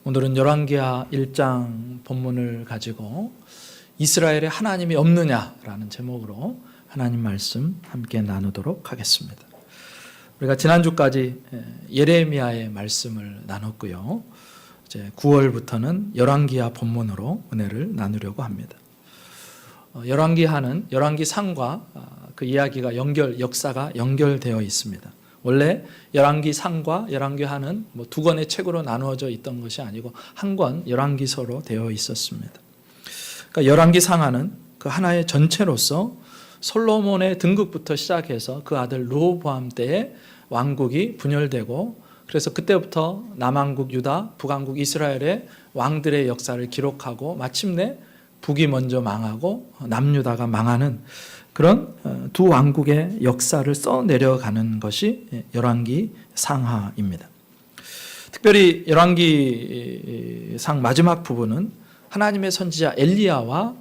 오늘은 열왕기하 1장 본문을 가지고 이스라엘에 하나님이 없느냐라는 제목으로 하나님 말씀 함께 나누도록 하겠습니다. 우리가 지난주까지 예레미야의 말씀을 나눴고요. 이제 9월부터는 열왕기하 본문으로 은혜를 나누려고 합니다. 열왕기하는 열왕기상과 그 이야기가 역사가 연결되어 있습니다. 원래 열왕기상과 열왕기하는 두 권의 책으로 나누어져 있던 것이 아니고 한 권 열왕기서로 되어 있었습니다. 그러니까 열왕기상하는 그 하나의 전체로서 솔로몬의 등극부터 시작해서 그 아들 르호보암 때에 왕국이 분열되고, 그래서 그때부터 남왕국 유다, 북왕국 이스라엘의 왕들의 역사를 기록하고 마침내 북이 먼저 망하고 남유다가 망하는 그런 두 왕국의 역사를 써내려가는 것이 열왕기상하입니다. 특별히 열왕기상 마지막 부분은 하나님의 선지자 엘리야와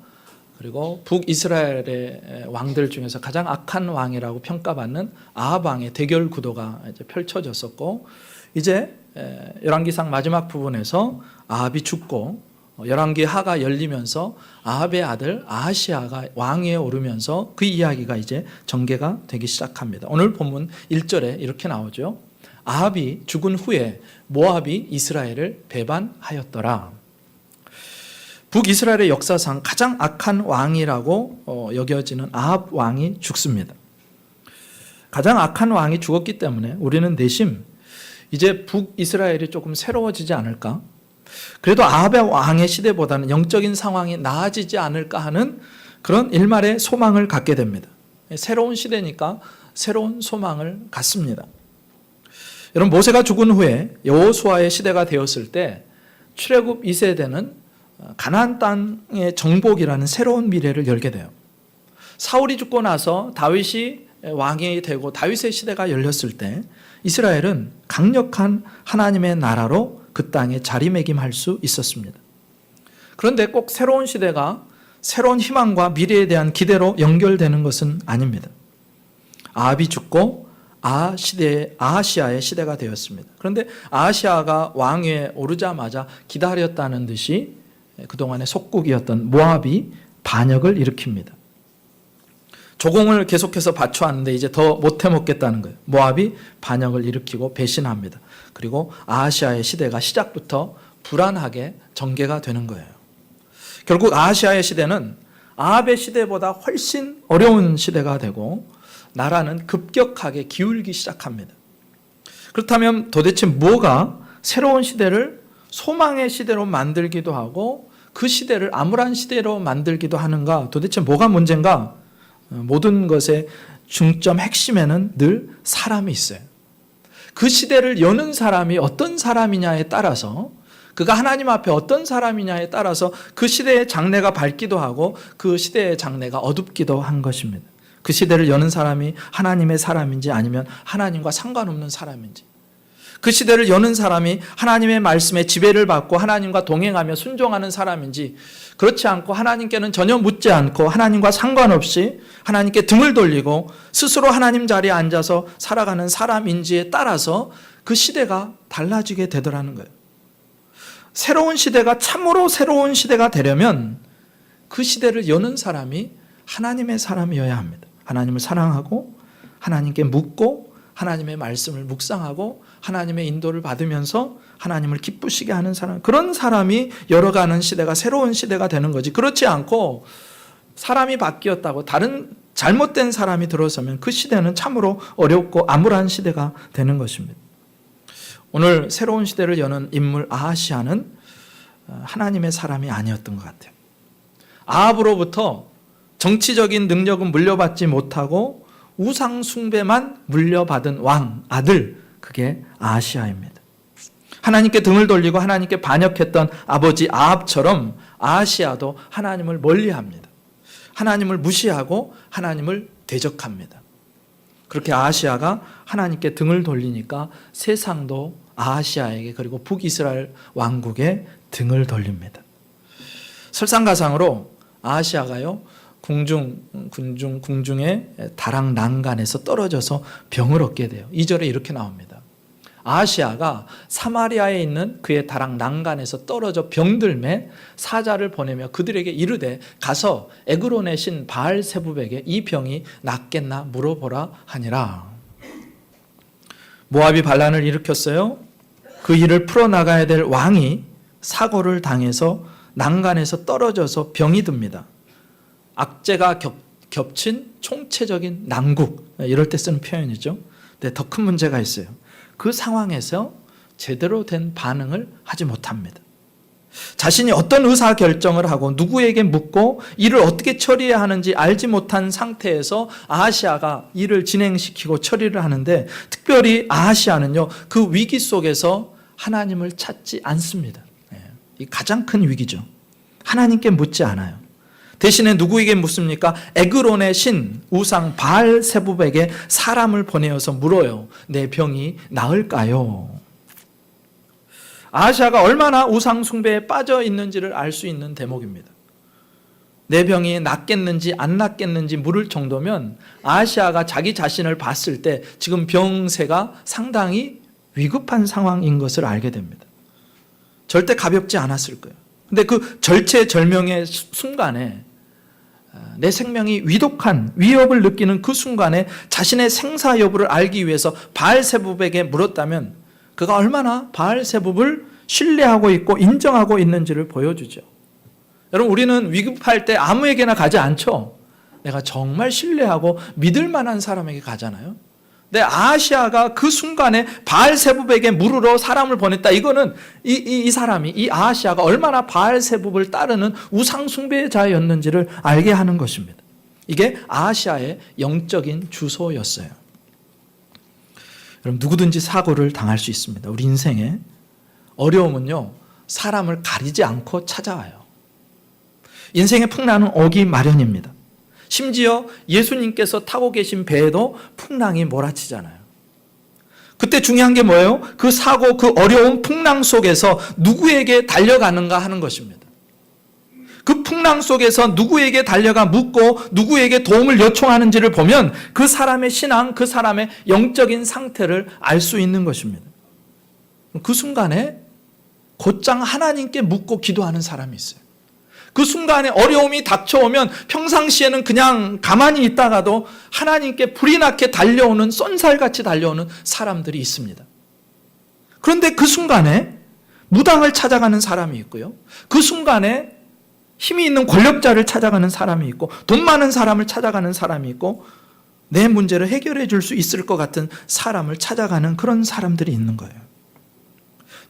그리고 북이스라엘의 왕들 중에서 가장 악한 왕이라고 평가받는 아합 왕의 대결 구도가 이제 펼쳐졌었고, 이제 열왕기상 마지막 부분에서 아합이 죽고 열왕기하가 열리면서 아합의 아들 아하시야가 왕위에 오르면서 그 이야기가 이제 전개가 되기 시작합니다. 오늘 본문 1절에 이렇게 나오죠. 아합이 죽은 후에 모압이 이스라엘을 배반하였더라. 북이스라엘의 역사상 가장 악한 왕이라고 여겨지는 아합 왕이 죽습니다. 가장 악한 왕이 죽었기 때문에 우리는 내심 이제 북이스라엘이 조금 새로워지지 않을까? 그래도 아합의 왕의 시대보다는 영적인 상황이 나아지지 않을까 하는 그런 일말의 소망을 갖게 됩니다. 새로운 시대니까 새로운 소망을 갖습니다. 여러분, 모세가 죽은 후에 여호수아의 시대가 되었을 때 출애굽 2세대는 가나안 땅의 정복이라는 새로운 미래를 열게 돼요. 사울이 죽고 나서 다윗이 왕이 되고 다윗의 시대가 열렸을 때 이스라엘은 강력한 하나님의 나라로 그 땅에 자리매김할 수 있었습니다. 그런데 꼭 새로운 시대가 새로운 희망과 미래에 대한 기대로 연결되는 것은 아닙니다. 아합이 죽고 아하시야의 시대가 되었습니다. 그런데 아하시야가 왕위에 오르자마자 기다렸다는 듯이 그동안의 속국이었던 모압이 반역을 일으킵니다. 조공을 계속해서 바쳐왔는데 이제 더 못해 먹겠다는 거예요. 모압이 반역을 일으키고 배신합니다. 그리고 아하시야의 시대가 시작부터 불안하게 전개가 되는 거예요. 결국 아하시야의 시대는 아합의 시대보다 훨씬 어려운 시대가 되고 나라는 급격하게 기울기 시작합니다. 그렇다면 도대체 뭐가 새로운 시대를 소망의 시대로 만들기도 하고 그 시대를 암울한 시대로 만들기도 하는가? 도대체 뭐가 문제인가? 모든 것의 중점 핵심에는 늘 사람이 있어요. 그 시대를 여는 사람이 어떤 사람이냐에 따라서, 그가 하나님 앞에 어떤 사람이냐에 따라서 그 시대의 장래가 밝기도 하고 그 시대의 장래가 어둡기도 한 것입니다. 그 시대를 여는 사람이 하나님의 사람인지 아니면 하나님과 상관없는 사람인지, 그 시대를 여는 사람이 하나님의 말씀에 지배를 받고 하나님과 동행하며 순종하는 사람인지, 그렇지 않고 하나님께는 전혀 묻지 않고 하나님과 상관없이 하나님께 등을 돌리고 스스로 하나님 자리에 앉아서 살아가는 사람인지에 따라서 그 시대가 달라지게 되더라는 거예요. 새로운 시대가 참으로 새로운 시대가 되려면 그 시대를 여는 사람이 하나님의 사람이어야 합니다. 하나님을 사랑하고 하나님께 묻고 하나님의 말씀을 묵상하고 하나님의 인도를 받으면서 하나님을 기쁘시게 하는 사람, 그런 사람이 열어가는 시대가 새로운 시대가 되는 거지, 그렇지 않고 사람이 바뀌었다고 다른 잘못된 사람이 들어서면 그 시대는 참으로 어렵고 암울한 시대가 되는 것입니다. 오늘 새로운 시대를 여는 인물 아하시야는 하나님의 사람이 아니었던 것 같아요. 아합으로부터 정치적인 능력은 물려받지 못하고 우상 숭배만 물려받은 왕, 아들, 그게 아하시야입니다. 하나님께 등을 돌리고 하나님께 반역했던 아버지 아합처럼 아하시야도 하나님을 멀리합니다. 하나님을 무시하고 하나님을 대적합니다. 그렇게 아하시야가 하나님께 등을 돌리니까 세상도 아하시야에게, 그리고 북이스라엘 왕국에 등을 돌립니다. 설상가상으로 아하시야가요, 궁중의 다락 난간에서 떨어져서 병을 얻게 돼요. 2절에 이렇게 나옵니다. 아하시아가 사마리아에 있는 그의 다락 난간에서 떨어져 병들매 사자를 보내며 그들에게 이르되 가서 에그론의 신 바알세붑에게 이 병이 낫겠나 물어보라 하니라. 모압이 반란을 일으켰어요. 그 일을 풀어나가야 될 왕이 사고를 당해서 난간에서 떨어져서 병이 듭니다. 악재가 겹친 총체적인 난국, 이럴 때 쓰는 표현이죠. 근데 더 큰 문제가 있어요. 그 상황에서 제대로 된 반응을 하지 못합니다. 자신이 어떤 의사결정을 하고 누구에게 묻고 일을 어떻게 처리해야 하는지 알지 못한 상태에서 아하시아가 일을 진행시키고 처리를 하는데, 특별히 아하시아는요, 그 위기 속에서 하나님을 찾지 않습니다. 이 가장 큰 위기죠. 하나님께 묻지 않아요. 대신에 누구에게 묻습니까? 에그론의 신 우상 바알세붑에게 사람을 보내어서 물어요. 내 병이 나을까요? 아하시아가 얼마나 우상 숭배에 빠져 있는지를 알 수 있는 대목입니다. 내 병이 낫겠는지 안 낫겠는지 물을 정도면 아하시아가 자기 자신을 봤을 때 지금 병세가 상당히 위급한 상황인 것을 알게 됩니다. 절대 가볍지 않았을 거예요. 근데 그 절체절명의 순간에, 내 생명이 위독한 위협을 느끼는 그 순간에 자신의 생사 여부를 알기 위해서 바알세붑에게 물었다면 그가 얼마나 바알세붑을 신뢰하고 있고 인정하고 있는지를 보여주죠. 여러분, 우리는 위급할 때 아무에게나 가지 않죠. 내가 정말 신뢰하고 믿을 만한 사람에게 가잖아요. 근데 아하시아가 그 순간에 바알세붑에게 물으러 사람을 보냈다. 이거는 이 사람이, 이 아하시아가 얼마나 바알세붑을 따르는 우상 숭배자였는지를 알게 하는 것입니다. 이게 아하시아의 영적인 주소였어요. 여러분, 누구든지 사고를 당할 수 있습니다. 우리 인생에 어려움은요, 사람을 가리지 않고 찾아와요. 인생의 풍랑은 오기 마련입니다. 심지어 예수님께서 타고 계신 배에도 풍랑이 몰아치잖아요. 그때 중요한 게 뭐예요? 그 사고, 그 어려운 풍랑 속에서 누구에게 달려가는가 하는 것입니다. 그 풍랑 속에서 누구에게 달려가 묻고 누구에게 도움을 요청하는지를 보면 그 사람의 신앙, 그 사람의 영적인 상태를 알 수 있는 것입니다. 그 순간에 곧장 하나님께 묻고 기도하는 사람이 있어요. 그 순간에 어려움이 닥쳐오면 평상시에는 그냥 가만히 있다가도 하나님께 불이 나게 달려오는, 쏜살같이 달려오는 사람들이 있습니다. 그런데 그 순간에 무당을 찾아가는 사람이 있고요. 그 순간에 힘이 있는 권력자를 찾아가는 사람이 있고, 돈 많은 사람을 찾아가는 사람이 있고, 내 문제를 해결해 줄 수 있을 것 같은 사람을 찾아가는 그런 사람들이 있는 거예요.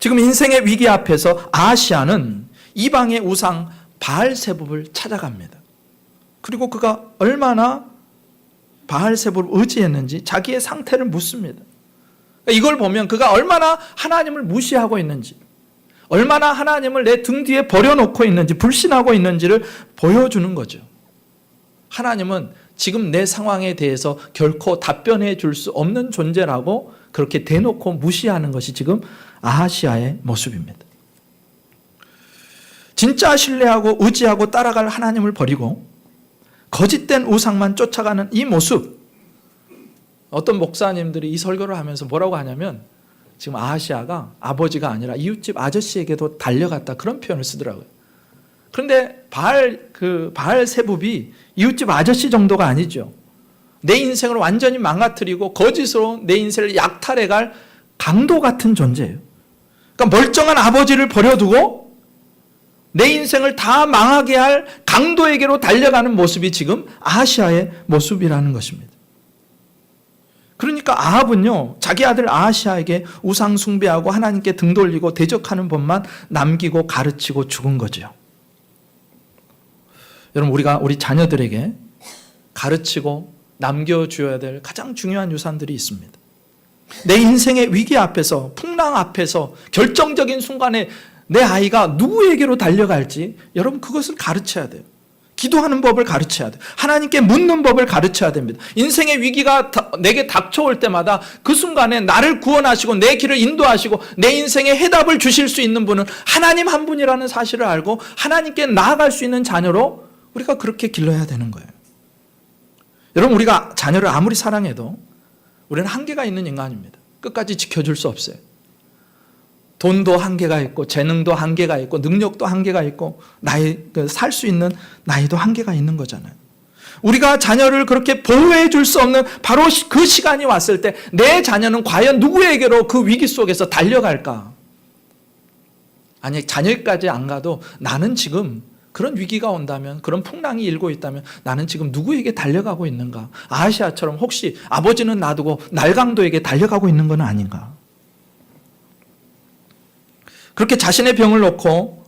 지금 인생의 위기 앞에서 아하시아는 이방의 우상 바알세붑을 찾아갑니다. 그리고 그가 얼마나 바알세붑을 의지했는지 자기의 상태를 묻습니다. 이걸 보면 그가 얼마나 하나님을 무시하고 있는지, 얼마나 하나님을 내 등 뒤에 버려놓고 있는지, 불신하고 있는지를 보여주는 거죠. 하나님은 지금 내 상황에 대해서 결코 답변해 줄 수 없는 존재라고 그렇게 대놓고 무시하는 것이 지금 아하시아의 모습입니다. 진짜 신뢰하고 의지하고 따라갈 하나님을 버리고 거짓된 우상만 쫓아가는 이 모습, 어떤 목사님들이 이 설교를 하면서 뭐라고 하냐면 지금 아하시아가 아버지가 아니라 이웃집 아저씨에게도 달려갔다, 그런 표현을 쓰더라고요. 그런데 바알세붑이 이웃집 아저씨 정도가 아니죠. 내 인생을 완전히 망가뜨리고 거짓으로 내 인생을 약탈해갈 강도 같은 존재예요. 그러니까 멀쩡한 아버지를 버려두고 내 인생을 다 망하게 할 강도에게로 달려가는 모습이 지금 아하시아의 모습이라는 것입니다. 그러니까 아합은요, 자기 아들 아하시아에게 우상 숭배하고 하나님께 등 돌리고 대적하는 법만 남기고 가르치고 죽은 거죠. 여러분, 우리가 우리 자녀들에게 가르치고 남겨주어야 될 가장 중요한 유산들이 있습니다. 내 인생의 위기 앞에서, 풍랑 앞에서 결정적인 순간에 내 아이가 누구에게로 달려갈지 여러분 그것을 가르쳐야 돼요. 기도하는 법을 가르쳐야 돼요. 하나님께 묻는 법을 가르쳐야 됩니다. 인생의 위기가 내게 닥쳐올 때마다 그 순간에 나를 구원하시고 내 길을 인도하시고 내 인생의 해답을 주실 수 있는 분은 하나님 한 분이라는 사실을 알고 하나님께 나아갈 수 있는 자녀로 우리가 그렇게 길러야 되는 거예요. 여러분, 우리가 자녀를 아무리 사랑해도 우리는 한계가 있는 인간입니다. 끝까지 지켜줄 수 없어요. 돈도 한계가 있고 재능도 한계가 있고 능력도 한계가 있고 살 수 있는 나이도 한계가 있는 거잖아요. 우리가 자녀를 그렇게 보호해 줄 수 없는 바로 그 시간이 왔을 때 내 자녀는 과연 누구에게로 그 위기 속에서 달려갈까? 아니, 자녀까지 안 가도 나는 지금 그런 위기가 온다면, 그런 풍랑이 일고 있다면 나는 지금 누구에게 달려가고 있는가? 아하시아처럼 혹시 아버지는 놔두고 날강도에게 달려가고 있는 건 아닌가? 그렇게 자신의 병을 놓고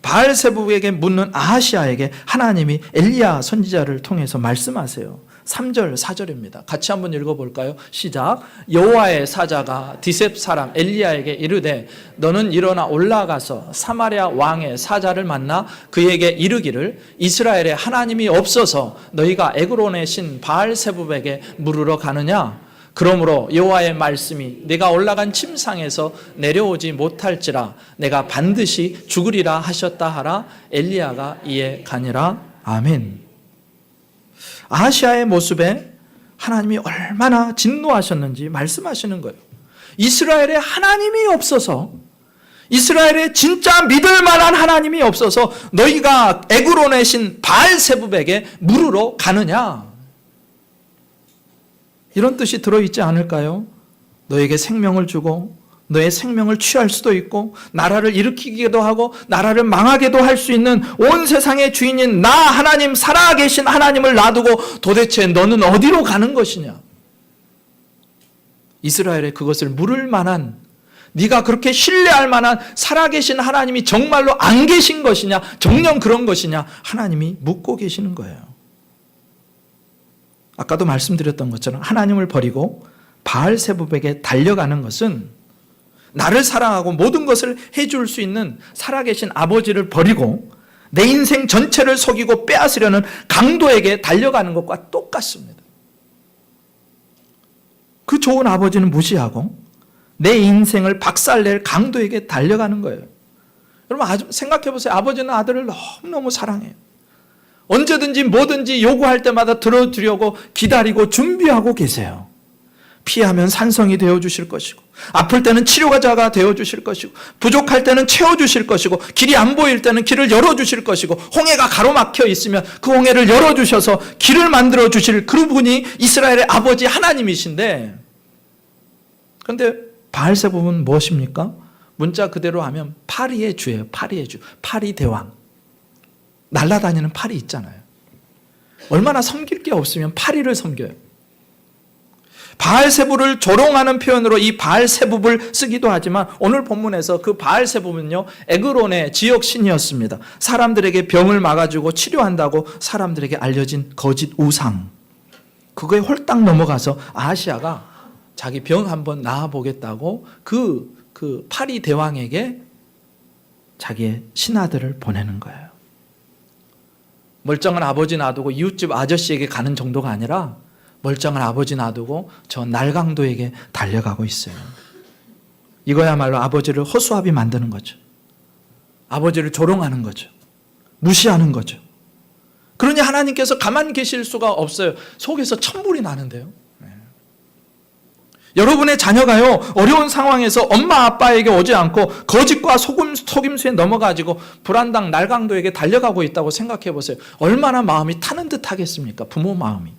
바알세부에게 묻는 아하시아에게 하나님이 엘리야 선지자를 통해서 말씀하세요. 3절 4절입니다. 같이 한번 읽어볼까요? 시작. 여호와의 사자가 디셉 사람 엘리야에게 이르되 너는 일어나 올라가서 사마리아 왕의 사자를 만나 그에게 이르기를 이스라엘에 하나님이 없어서 너희가 에그론의 신 바알세부에게 물으러 가느냐? 그러므로 여호와의 말씀이 내가 올라간 침상에서 내려오지 못할지라 내가 반드시 죽으리라 하셨다 하라. 엘리야가 이에 가니라. 아멘. 아하시아의 모습에 하나님이 얼마나 진노하셨는지 말씀하시는 거예요. 이스라엘에 하나님이 없어서, 이스라엘에 진짜 믿을 만한 하나님이 없어서 너희가 에그론의 신 바알세부에게 물으러 가느냐? 이런 뜻이 들어있지 않을까요? 너에게 생명을 주고 너의 생명을 취할 수도 있고 나라를 일으키기도 하고 나라를 망하게도 할 수 있는 온 세상의 주인인 나 하나님, 살아계신 하나님을 놔두고 도대체 너는 어디로 가는 것이냐? 이스라엘에 그것을 물을 만한, 네가 그렇게 신뢰할 만한 살아계신 하나님이 정말로 안 계신 것이냐, 정녕 그런 것이냐, 하나님이 묻고 계시는 거예요. 아까도 말씀드렸던 것처럼 하나님을 버리고 바알세부에게 달려가는 것은 나를 사랑하고 모든 것을 해줄 수 있는 살아계신 아버지를 버리고 내 인생 전체를 속이고 빼앗으려는 강도에게 달려가는 것과 똑같습니다. 그 좋은 아버지는 무시하고 내 인생을 박살낼 강도에게 달려가는 거예요. 여러분 생각해 보세요. 아버지는 아들을 너무너무 사랑해요. 언제든지 뭐든지 요구할 때마다 들어주려고 기다리고 준비하고 계세요. 피하면 산성이 되어주실 것이고 아플 때는 치료자가 되어주실 것이고 부족할 때는 채워주실 것이고 길이 안 보일 때는 길을 열어주실 것이고 홍해가 가로막혀 있으면 그 홍해를 열어주셔서 길을 만들어주실 그분이 이스라엘의 아버지 하나님이신데, 그런데 바알세부는 무엇입니까? 문자 그대로 하면 파리의 주예요. 파리의 주, 파리 대왕. 날아다니는 파리 있잖아요. 얼마나 섬길 게 없으면 파리를 섬겨요. 바알세부를 조롱하는 표현으로 이 바알세부를 쓰기도 하지만 오늘 본문에서 그 바알세부는요, 에그론의 지역 신이었습니다. 사람들에게 병을 막아주고 치료한다고 사람들에게 알려진 거짓 우상. 그거에 홀딱 넘어가서 아하시아가 자기 병 한번 나아보겠다고 그 파리 대왕에게 자기의 신하들을 보내는 거예요. 멀쩡한 아버지 놔두고 이웃집 아저씨에게 가는 정도가 아니라 멀쩡한 아버지 놔두고 저 날강도에게 달려가고 있어요. 이거야말로 아버지를 허수아비 만드는 거죠. 아버지를 조롱하는 거죠. 무시하는 거죠. 그러니 하나님께서 가만히 계실 수가 없어요. 속에서 천불이 나는데요. 여러분의 자녀가요, 어려운 상황에서 엄마 아빠에게 오지 않고 거짓과 속임수에 넘어가지고 불안당 날강도에게 달려가고 있다고 생각해 보세요. 얼마나 마음이 타는 듯 하겠습니까? 부모 마음이.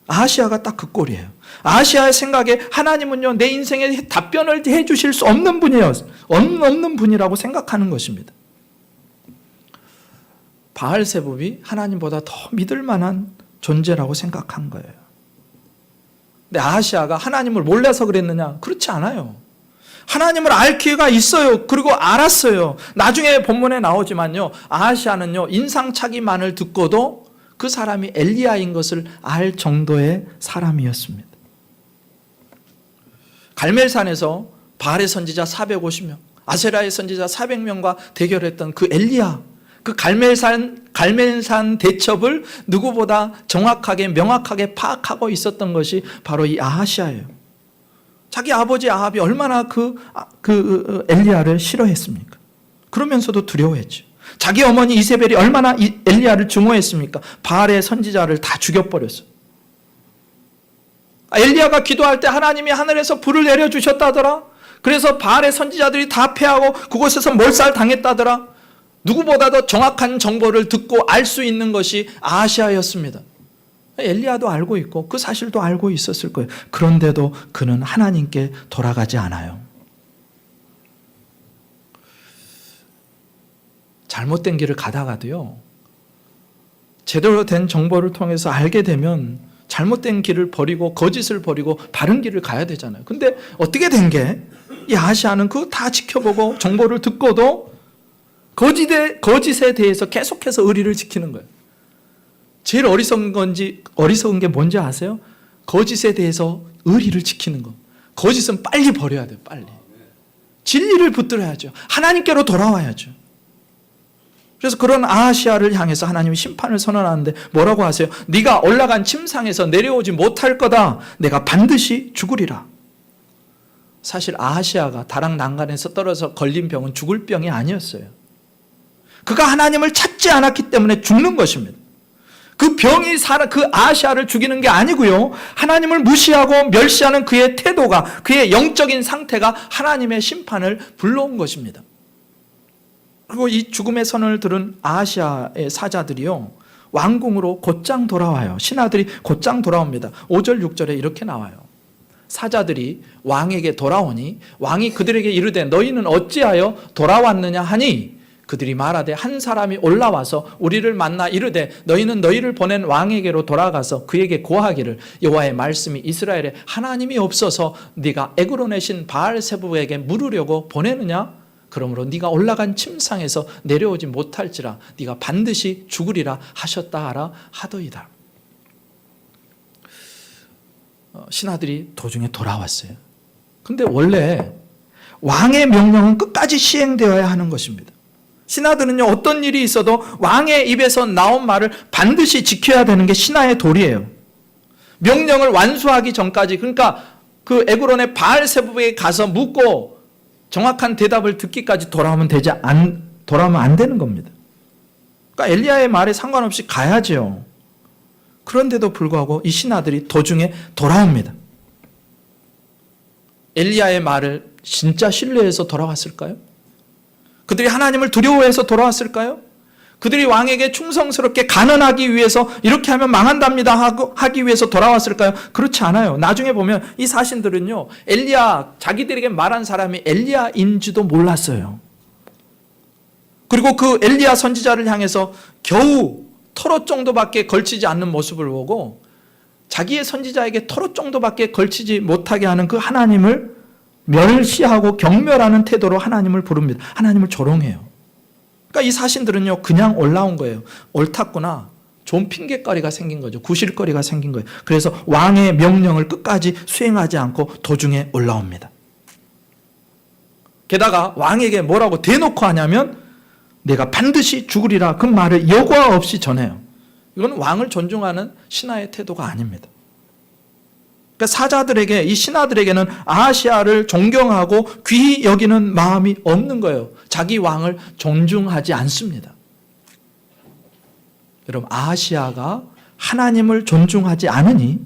아하시아가 딱 그 꼴이에요. 아하시아의 생각에 하나님은요, 내 인생에 답변을 해주실 수 없는 분이에요. 없는 분이라고 생각하는 것입니다. 바알세부이 하나님보다 더 믿을 만한 존재라고 생각한 거예요. 근데 아하시아가 하나님을 몰라서 그랬느냐? 그렇지 않아요. 하나님을 알 기회가 있어요. 그리고 알았어요. 나중에 본문에 나오지만요, 아하시아는요, 인상착의만을 듣고도 그 사람이 엘리야인 것을 알 정도의 사람이었습니다. 갈멜산에서 바알의 선지자 450명, 아세라의 선지자 400명과 대결했던 그 엘리야, 그 갈멜산 대첩을 누구보다 정확하게 명확하게 파악하고 있었던 것이 바로 이 아하시아예요. 자기 아버지 아합이 얼마나 그 엘리야를 싫어했습니까? 그러면서도 두려워했죠. 자기 어머니 이세벨이 얼마나 엘리야를 증오했습니까? 바알의 선지자를 다 죽여버렸어요. 엘리야가 기도할 때 하나님이 하늘에서 불을 내려주셨다더라. 그래서 바알의 선지자들이 다 패하고 그곳에서 몰살당했다더라. 누구보다도 정확한 정보를 듣고 알 수 있는 것이 아하시아였습니다. 엘리야도 알고 있고 그 사실도 알고 있었을 거예요. 그런데도 그는 하나님께 돌아가지 않아요. 잘못된 길을 가다가도요, 제대로 된 정보를 통해서 알게 되면 잘못된 길을 버리고 거짓을 버리고 바른 길을 가야 되잖아요. 근데 어떻게 된 게, 이 아하시아는 그거 다 지켜보고 정보를 듣고도 거짓에 대해서 계속해서 의리를 지키는 거예요. 제일 어리석은 게 뭔지 아세요? 거짓에 대해서 의리를 지키는 거. 거짓은 빨리 버려야 돼요. 빨리. 진리를 붙들어야죠. 하나님께로 돌아와야죠. 그래서 그런 아하시아를 향해서 하나님이 심판을 선언하는데 뭐라고 하세요? 네가 올라간 침상에서 내려오지 못할 거다. 내가 반드시 죽으리라. 사실 아하시아가 다락 난간에서 떨어져 걸린 병은 죽을 병이 아니었어요. 그가 하나님을 찾지 않았기 때문에 죽는 것입니다. 그 병이 그 아하시아를 죽이는 게 아니고요, 하나님을 무시하고 멸시하는 그의 태도가, 그의 영적인 상태가 하나님의 심판을 불러온 것입니다. 그리고 이 죽음의 선언을 들은 아하시아의 사자들이요, 왕궁으로 곧장 돌아와요. 신하들이 곧장 돌아옵니다. 5절 6절에 이렇게 나와요. 사자들이 왕에게 돌아오니 왕이 그들에게 이르되 너희는 어찌하여 돌아왔느냐 하니, 그들이 말하되 한 사람이 올라와서 우리를 만나 이르되 너희는 너희를 보낸 왕에게로 돌아가서 그에게 고하기를 여호와의 말씀이 이스라엘에 하나님이 없어서 네가 에그론의 신 바알세부에게 물으려고 보내느냐? 그러므로 네가 올라간 침상에서 내려오지 못할지라 네가 반드시 죽으리라 하셨다 하라 하더이다. 신하들이 도중에 돌아왔어요. 근데 원래 왕의 명령은 끝까지 시행되어야 하는 것입니다. 신하들은요, 어떤 일이 있어도 왕의 입에서 나온 말을 반드시 지켜야 되는 게 신하의 도리예요. 명령을 완수하기 전까지, 그러니까 그 에그론의 바알세부에 가서 묻고 정확한 대답을 듣기까지 돌아오면 안 되는 겁니다. 그러니까 엘리야의 말에 상관없이 가야죠. 그런데도 불구하고 이 신하들이 도중에 돌아옵니다. 엘리야의 말을 진짜 신뢰해서 돌아왔을까요? 그들이 하나님을 두려워해서 돌아왔을까요? 그들이 왕에게 충성스럽게 간언하기 위해서 이렇게 하면 망한답니다 하기 위해서 돌아왔을까요? 그렇지 않아요. 나중에 보면 이 사신들은요, 엘리야, 자기들에게 말한 사람이 엘리야인지도 몰랐어요. 그리고 그 엘리야 선지자를 향해서 겨우 털옷 정도밖에 걸치지 않는 모습을 보고 자기의 선지자에게 털옷 정도밖에 걸치지 못하게 하는 그 하나님을 멸시하고 경멸하는 태도로 하나님을 부릅니다. 하나님을 조롱해요. 그러니까 이 사신들은요, 그냥 올라온 거예요. 옳았구나. 좋은 핑계거리가 생긴 거죠. 구실거리가 생긴 거예요. 그래서 왕의 명령을 끝까지 수행하지 않고 도중에 올라옵니다. 게다가 왕에게 뭐라고 대놓고 하냐면 내가 반드시 죽으리라, 그 말을 여과 없이 전해요. 이건 왕을 존중하는 신하의 태도가 아닙니다. 그러니까 사자들에게, 이 신하들에게는 아하시아를 존경하고 귀히 여기는 마음이 없는 거예요. 자기 왕을 존중하지 않습니다. 여러분, 아하시아가 하나님을 존중하지 않으니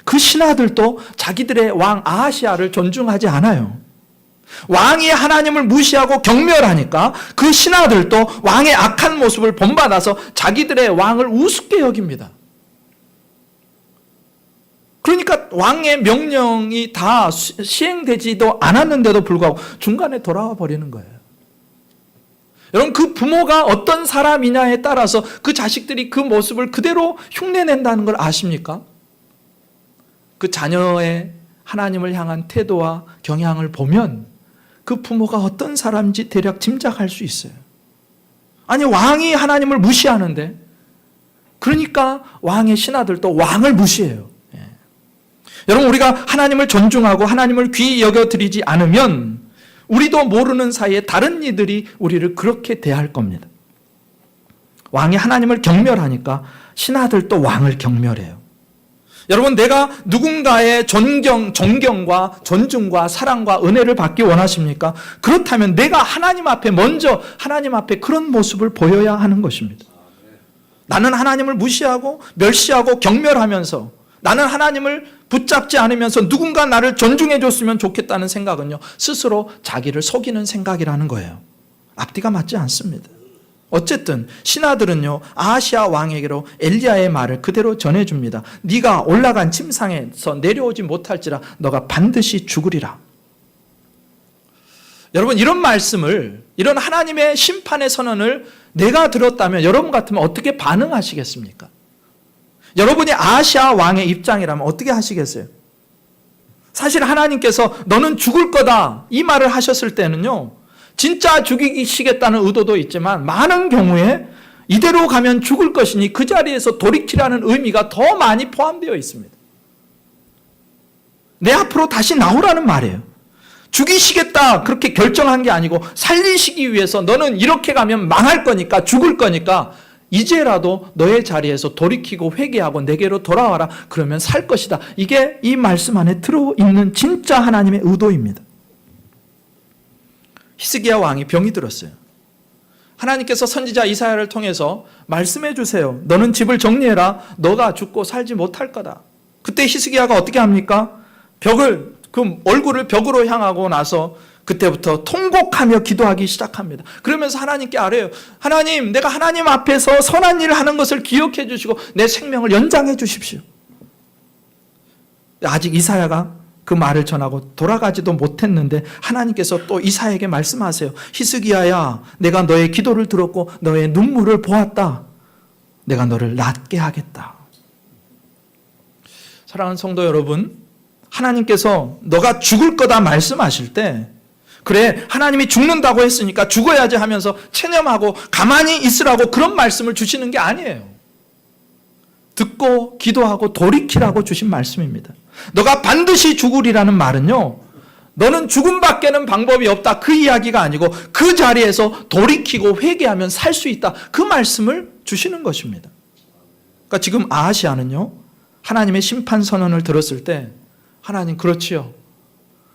그 신하들도 자기들의 왕 아하시아를 존중하지 않아요. 왕이 하나님을 무시하고 경멸하니까 그 신하들도 왕의 악한 모습을 본받아서 자기들의 왕을 우습게 여깁니다. 그러니까 왕의 명령이 다 시행되지도 않았는데도 불구하고 중간에 돌아와 버리는 거예요. 여러분, 그 부모가 어떤 사람이냐에 따라서 그 자식들이 그 모습을 그대로 흉내낸다는 걸 아십니까? 그 자녀의 하나님을 향한 태도와 경향을 보면 그 부모가 어떤 사람인지 대략 짐작할 수 있어요. 아니, 왕이 하나님을 무시하는데, 그러니까 왕의 신하들도 왕을 무시해요. 여러분, 우리가 하나님을 존중하고 하나님을 귀히 여겨드리지 않으면 우리도 모르는 사이에 다른 이들이 우리를 그렇게 대할 겁니다. 왕이 하나님을 경멸하니까 신하들도 왕을 경멸해요. 여러분, 내가 누군가의 존경과 존중과 사랑과 은혜를 받기 원하십니까? 그렇다면 내가 하나님 앞에 먼저 하나님 앞에 그런 모습을 보여야 하는 것입니다. 나는 하나님을 무시하고 멸시하고 경멸하면서 나는 하나님을 붙잡지 않으면서 누군가 나를 존중해 줬으면 좋겠다는 생각은요, 스스로 자기를 속이는 생각이라는 거예요. 앞뒤가 맞지 않습니다. 어쨌든 신하들은요, 아하시아 왕에게로 엘리야의 말을 그대로 전해줍니다. 네가 올라간 침상에서 내려오지 못할지라 너가 반드시 죽으리라. 여러분, 이런 말씀을, 이런 하나님의 심판의 선언을 내가 들었다면 여러분 같으면 어떻게 반응하시겠습니까? 여러분이 아하시아 왕의 입장이라면 어떻게 하시겠어요? 사실 하나님께서 너는 죽을 거다 이 말을 하셨을 때는요, 진짜 죽이시겠다는 의도도 있지만 많은 경우에 이대로 가면 죽을 것이니 그 자리에서 돌이키라는 의미가 더 많이 포함되어 있습니다. 내 앞으로 다시 나오라는 말이에요. 죽이시겠다 그렇게 결정한 게 아니고 살리시기 위해서 너는 이렇게 가면 망할 거니까, 죽을 거니까 이제라도 너의 자리에서 돌이키고 회개하고 내게로 돌아와라. 그러면 살 것이다. 이게 이 말씀 안에 들어있는 진짜 하나님의 의도입니다. 히스기야 왕이 병이 들었어요. 하나님께서 선지자 이사야를 통해서 말씀해 주세요. 너는 집을 정리해라. 너가 죽고 살지 못할 거다. 그때 히스기야가 어떻게 합니까? 그 얼굴을 벽으로 향하고 나서 그때부터 통곡하며 기도하기 시작합니다. 그러면서 하나님께 아뢰요. 하나님, 내가 하나님 앞에서 선한 일을 하는 것을 기억해 주시고 내 생명을 연장해 주십시오. 아직 이사야가 그 말을 전하고 돌아가지도 못했는데 하나님께서 또 이사야에게 말씀하세요. 히스기야야, 내가 너의 기도를 들었고 너의 눈물을 보았다. 내가 너를 낫게 하겠다. 사랑하는 성도 여러분, 하나님께서 너가 죽을 거다 말씀하실 때, 그래 하나님이 죽는다고 했으니까 죽어야지 하면서 체념하고 가만히 있으라고 그런 말씀을 주시는 게 아니에요. 듣고 기도하고 돌이키라고 주신 말씀입니다. 너가 반드시 죽으리라는 말은요, 너는 죽음밖에는 방법이 없다 그 이야기가 아니고 그 자리에서 돌이키고 회개하면 살 수 있다 그 말씀을 주시는 것입니다. 그러니까 지금 아하시아는요, 하나님의 심판 선언을 들었을 때 하나님, 그렇지요.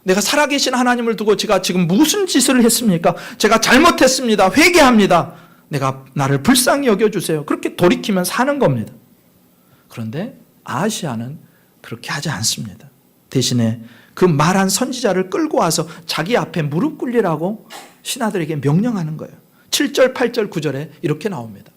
내가 살아계신 하나님을 두고 제가 지금 무슨 짓을 했습니까? 제가 잘못했습니다. 회개합니다. 나를 불쌍히 여겨주세요. 그렇게 돌이키면 사는 겁니다. 그런데 아하시아는 그렇게 하지 않습니다. 대신에 그 말한 선지자를 끌고 와서 자기 앞에 무릎 꿇리라고 신하들에게 명령하는 거예요. 7절, 8절, 9절에 이렇게 나옵니다.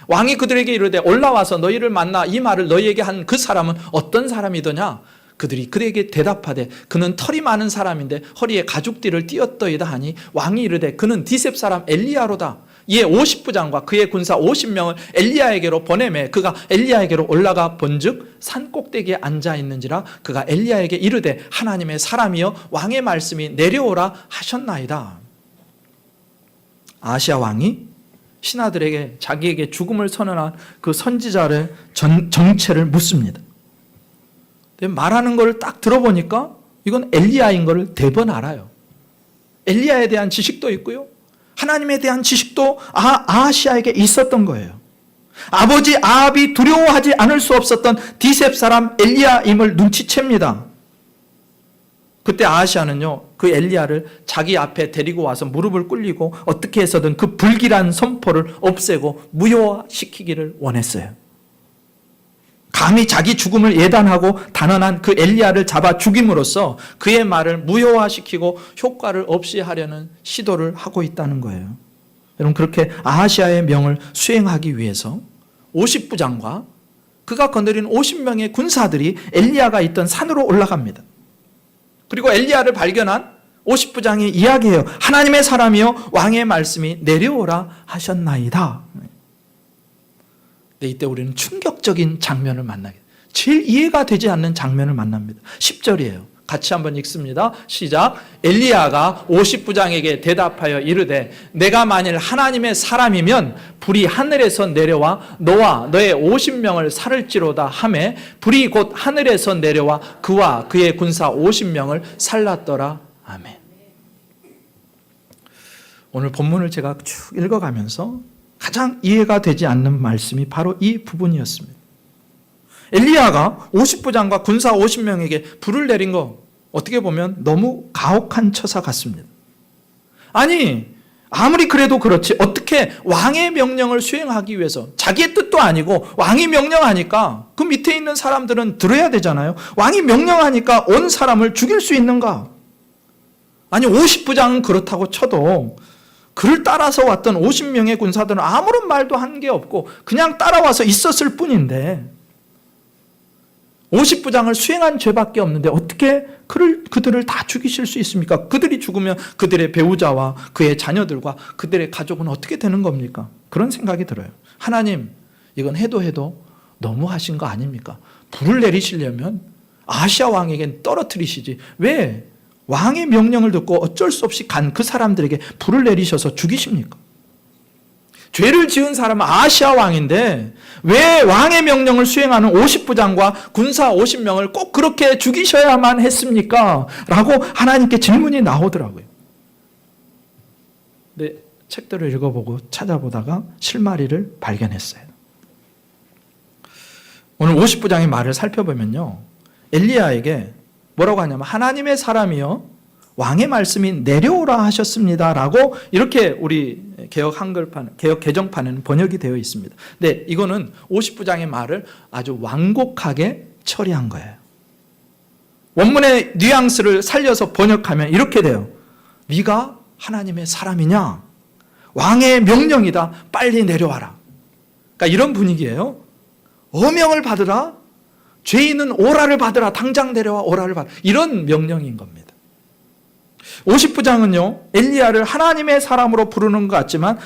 왕이 그들에게 이르되 올라와서 너희를 만나 이 말을 너희에게 한 그 사람은 어떤 사람이더냐? 그들이 그에게 대답하되 그는 털이 많은 사람인데 허리에 가죽띠를 띄었더이다 하니 왕이 이르되 그는 디셉 사람 엘리야로다. 이에 50부장과 그의 군사 50명을 엘리야에게로 보내매 그가 엘리야에게로 올라가 본즉 산 꼭대기에 앉아 있는지라 그가 엘리야에게 이르되 하나님의 사람이여 왕의 말씀이 내려오라 하셨나이다. 아하시아 왕이 신하들에게 자기에게 죽음을 선언한 그 선지자를 정체를 묻습니다. 말하는 걸 딱 들어보니까 이건 엘리야인 걸 대번 알아요. 엘리야에 대한 지식도 있고요, 하나님에 대한 지식도 아하시아에게 있었던 거예요. 아버지 아합이 두려워하지 않을 수 없었던 디셉 사람 엘리야임을 눈치챕니다. 그때 아하시아는요, 그 엘리야를 자기 앞에 데리고 와서 무릎을 꿇리고 어떻게 해서든 그 불길한 선포를 없애고 무효화시키기를 원했어요. 감히 자기 죽음을 예단하고 단언한 그 엘리야를 잡아 죽임으로써 그의 말을 무효화시키고 효과를 없이 하려는 시도를 하고 있다는 거예요. 여러분, 그렇게 아하시아의 명을 수행하기 위해서 50부장과 그가 거느린 50명의 군사들이 엘리야가 있던 산으로 올라갑니다. 그리고 엘리야를 발견한 50부장이 이야기해요. 하나님의 사람이여 왕의 말씀이 내려오라 하셨나이다. 이때 우리는 충격적인 장면을 만나게 돼요. 제일 이해가 되지 않는 장면을 만납니다. 10절이에요. 같이 한번 읽습니다. 시작. 엘리야가 50부장에게 대답하여 이르되 내가 만일 하나님의 사람이면 불이 하늘에서 내려와 너와 너의 50명을 살을지로다 하매 불이 곧 하늘에서 내려와 그와 그의 군사 50명을 살랐더라. 아멘. 오늘 본문을 제가 쭉 읽어가면서 가장 이해가 되지 않는 말씀이 바로 이 부분이었습니다. 엘리야가 50부장과 군사 50명에게 불을 내린 거 어떻게 보면 너무 가혹한 처사 같습니다. 아니, 아무리 그래도 그렇지 어떻게 왕의 명령을 수행하기 위해서 자기의 뜻도 아니고 왕이 명령하니까 그 밑에 있는 사람들은 들어야 되잖아요. 왕이 명령하니까 온 사람을 죽일 수 있는가? 아니 50부장은 그렇다고 쳐도 그를 따라서 왔던 50명의 군사들은 아무런 말도 한 게 없고 그냥 따라와서 있었을 뿐인데 50부장을 수행한 죄밖에 없는데 어떻게 그들을 다 죽이실 수 있습니까? 그들이 죽으면 그들의 배우자와 그의 자녀들과 그들의 가족은 어떻게 되는 겁니까? 그런 생각이 들어요. 하나님, 이건 해도 너무 하신 거 아닙니까? 불을 내리시려면 아시아 왕에겐 떨어뜨리시지 왜 왕의 명령을 듣고 어쩔 수 없이 간 그 사람들에게 불을 내리셔서 죽이십니까? 죄를 지은 사람은 아시아 왕인데 왜 왕의 명령을 수행하는 50부장과 군사 50명을 꼭 그렇게 죽이셔야만 했습니까? 라고 하나님께 질문이 나오더라고요. 근데 책들을 읽어보고 찾아보다가 실마리를 발견했어요. 오늘 50부장의 말을 살펴보면요, 엘리야에게 뭐라고 하냐면 하나님의 사람이여 왕의 말씀이 내려오라 하셨습니다 라고 이렇게 우리 개혁 한글판, 개혁 개정판에는 번역이 되어 있습니다. 근데 이거는 50부장의 말을 아주 완곡하게 처리한 거예요. 원문의 뉘앙스를 살려서 번역하면 이렇게 돼요. 네가 하나님의 사람이냐? 왕의 명령이다. 빨리 내려와라. 그러니까 이런 분위기예요. 어명을 받으라. 죄인은 오라를 받으라. 당장 내려와 오라를 받으라. 이런 명령인 겁니다. 50부장은요 엘리야를 하나님의 사람으로 부르는 것 같지만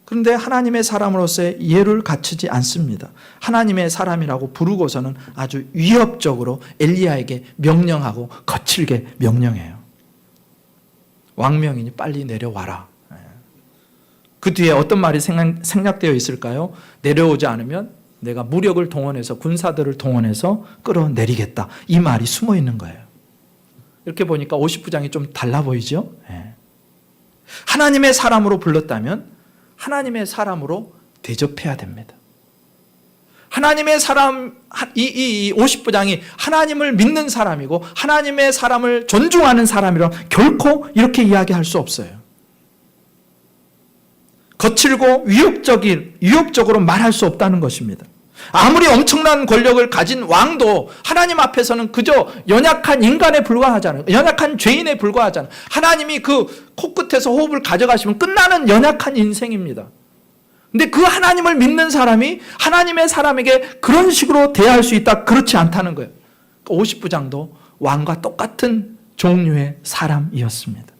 그런데 하나님의 사람으로서의 예를 갖추지 않습니다. 하나님의 사람이라고 부르고서는 아주 위협적으로 엘리야에게 명령하고 거칠게 명령해요. 왕명이니 빨리 내려와라. 그 뒤에 어떤 말이 생략되어 있을까요? 내려오지 않으면 내가 무력을 동원해서 군사들을 동원해서 끌어내리겠다. 이 말이 숨어 있는 거예요. 이렇게 보니까 50부장이 좀 달라 보이죠? 하나님의 사람으로 불렀다면 하나님의 사람으로 대접해야 됩니다. 하나님의 사람, 이 50부장이 하나님을 믿는 사람이고 하나님의 사람을 존중하는 사람이라 결코 이렇게 이야기할 수 없어요. 거칠고 위협적으로 말할 수 없다는 것입니다. 아무리 엄청난 권력을 가진 왕도 하나님 앞에서는 그저 연약한 인간에 불과하잖아요. 연약한 죄인에 불과하잖아요. 하나님이 그 코끝에서 호흡을 가져가시면 끝나는 연약한 인생입니다. 근데 그 하나님을 믿는 사람이 하나님의 사람에게 그런 식으로 대할 수 있다? 그렇지 않다는 거예요. 50부장도 왕과 똑같은 종류의 사람이었습니다.